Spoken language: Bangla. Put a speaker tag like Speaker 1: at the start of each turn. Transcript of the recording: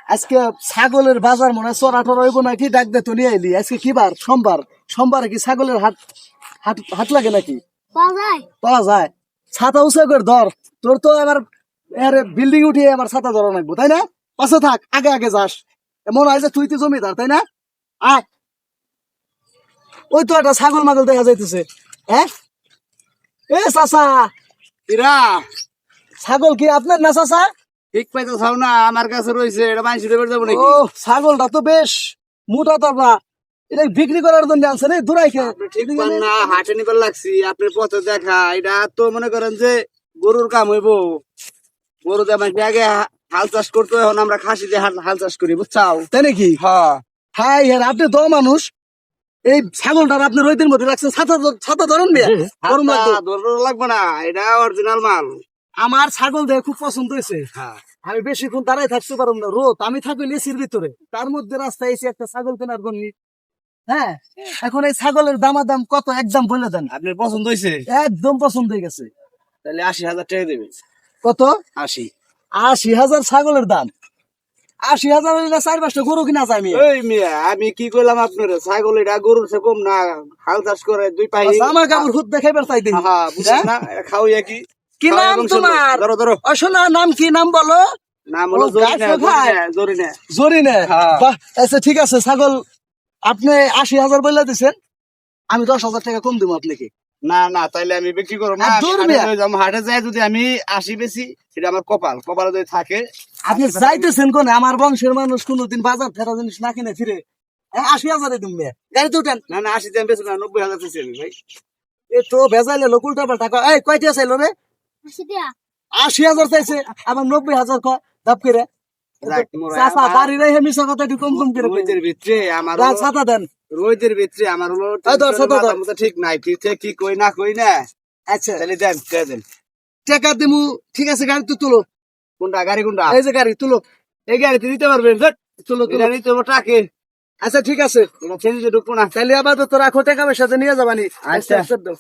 Speaker 1: আজকে ছাগলের বাজার মনে হয় চড়া টড়া হইব নাকি, ডাক দে তো নিয়ে আইলি। আজকে কি বার? সোমবার। সোমবারে কি ছাগলের হাট হাট হাট লাগে নাকি? পাওয়া যায়। ছাতা উঁচা করে ধর, তোর তো এবার বিল্ডিং উঠিয়ে আবার ছাতা ধরা লাগবো, তাই না? পাশে থাক, আগে আগে যাস। মনে হয় যে তুই তো জমিদার, তাই না? আয়, ওই তো একটা ছাগল মাগল দেখা যাইতেছে। হ্যাঁ, এ চাচা,
Speaker 2: এরা
Speaker 1: ছাগল কি আপনার না চাচা?
Speaker 2: ঠিক পাইতে চাও না, আমার কাছে রয়েছে, এটা মাইনসি দেবে যাবো নাকি?
Speaker 1: ও, ছাগলটা তো বেশ মোটা তাজা, এটা বিক্রি করার জন্য আনছেন এই দূরাই খেয়ে।
Speaker 2: আপনি ঠিক পান না, হাটে নিবার লাগছি, আপনার পথে দেখা, এটা তো মনে করেন যে গরুর কাম হইব। গরু দিয়ে মানুষ আগে হাল চাষ করতো, এখন আমরা খাসি দিয়ে হাল চাষ করি, বুঝছাও?
Speaker 1: তাই নাকি?
Speaker 2: হ্যাঁ,
Speaker 1: হাই হ্যাঁ, আপনি তো মানুষ, এই ছাগলটার আপনি রোদের মধ্যে রাখছেন, ছাতা ছাতা ধরেন মিয়া, গরম লাগবে।
Speaker 2: ধরো লাগবে না, এটা অরিজিনাল মাল।
Speaker 1: আমার ছাগল দেখে খুব পছন্দ হয়েছে।
Speaker 2: হ্যাঁ,
Speaker 1: আমি বেশিক্ষণ দাঁড়াই থাকতে পারবো না, রোদ, আমি থাকি এসির ভিতরে, তার মধ্যে রাস্তায় এসে একটা ছাগল কেনার জন্য। হ্যাঁ, এখন এই ছাগলের দামাদাম কত একদম বলে দেন।
Speaker 2: আপনার পছন্দ হয়েছে?
Speaker 1: একদম পছন্দ হয়ে গেছে।
Speaker 2: তাহলে 80,000 টাকা দেবে।
Speaker 1: কত?
Speaker 2: 80।
Speaker 1: 80,000 ছাগলের দাম? 80,000 হইলে 4-5টা গরু কিনা যায় আমি।
Speaker 2: ওই মিয়া, আমি কি করলাম আপনার? ছাগল এটা গরুর চেয়ে কম না, হাল চাষ করে দুই পাই।
Speaker 1: আমার কাপড় খুদ দেখাইবার চাই দিন।
Speaker 2: হ্যাঁ, বুঝছেন না, খাওয়াই কি।
Speaker 1: কি নাম তোমার?
Speaker 2: ধরো ধরো,
Speaker 1: অশোনা, নাম কি? নাম বলো।
Speaker 2: নাম হলো
Speaker 1: ও, গাছ কোথায়?
Speaker 2: জরিনা।
Speaker 1: জরিনে?
Speaker 2: হ্যাঁ।
Speaker 1: বাহ, আচ্ছা ঠিক আছে, ছাগল আপনি 80,000 বলে দিচ্ছেন, আমি 10,000 টাকা কম দিব আপনাকে।
Speaker 2: না না, তাইলে আমি বিক্রি করবো না।
Speaker 1: আর দূর মিয়া।
Speaker 2: হাটে যাই যদি আমি 80 বেশি, সেটা আমার কপাল, কপালে যদি থাকে।
Speaker 1: আপনি যাইতেছেন কোনে? আমার বংশের মানুষ কোনদিন বাজার ফেরা জিনিস না কিনে ফিরে। 80,000 দিন মেয়ে, গাড়িতে উঠেন।
Speaker 2: না না, 80 দাম বেশি না, 90,000 চাইছি আমি ভাই।
Speaker 1: এ তো বেজাইলে লোক উল্টা পাল্টা কয়। এই কয়টা চাইলো রে? 80,000 চাইছে, আবার 90,000 কয় দাপ করে।
Speaker 2: যাক, মোরা
Speaker 1: চাচা
Speaker 2: আমার
Speaker 1: বাড়ি রে মিশা কথা একটু কম কম করে কই।
Speaker 2: রোদের ভিতরে আমার
Speaker 1: যা, ছাতা দেন।
Speaker 2: রোদের ভিতরে আমার হলো
Speaker 1: এই ধর, ছাতা ধর।
Speaker 2: মাথার মধ্যে ঠিক নাই, ঠিক কি কই না কই না।
Speaker 1: আচ্ছা,
Speaker 2: তাহলে দেন, কে দেন?
Speaker 1: টাকা দিমু, ঠিক আছে, গাড়ি তো তুলো।
Speaker 2: কোনটা গাড়ি কোনটা?
Speaker 1: এই যে গাড়ি তুলো,
Speaker 2: এই গাড়িতে দিতে পারবেন?
Speaker 1: তুলো তুলো।
Speaker 2: এটা নিতে হবে টাকে,
Speaker 1: আচ্ছা ঠিক আছে,
Speaker 2: এটা ছেড়ে ঢুকবো না।
Speaker 1: তাহলে আপাতত রাখো, টাকা পয়সা নিয়ে যাবানি।
Speaker 2: আচ্ছা।
Speaker 1: আচ্ছা, দাও।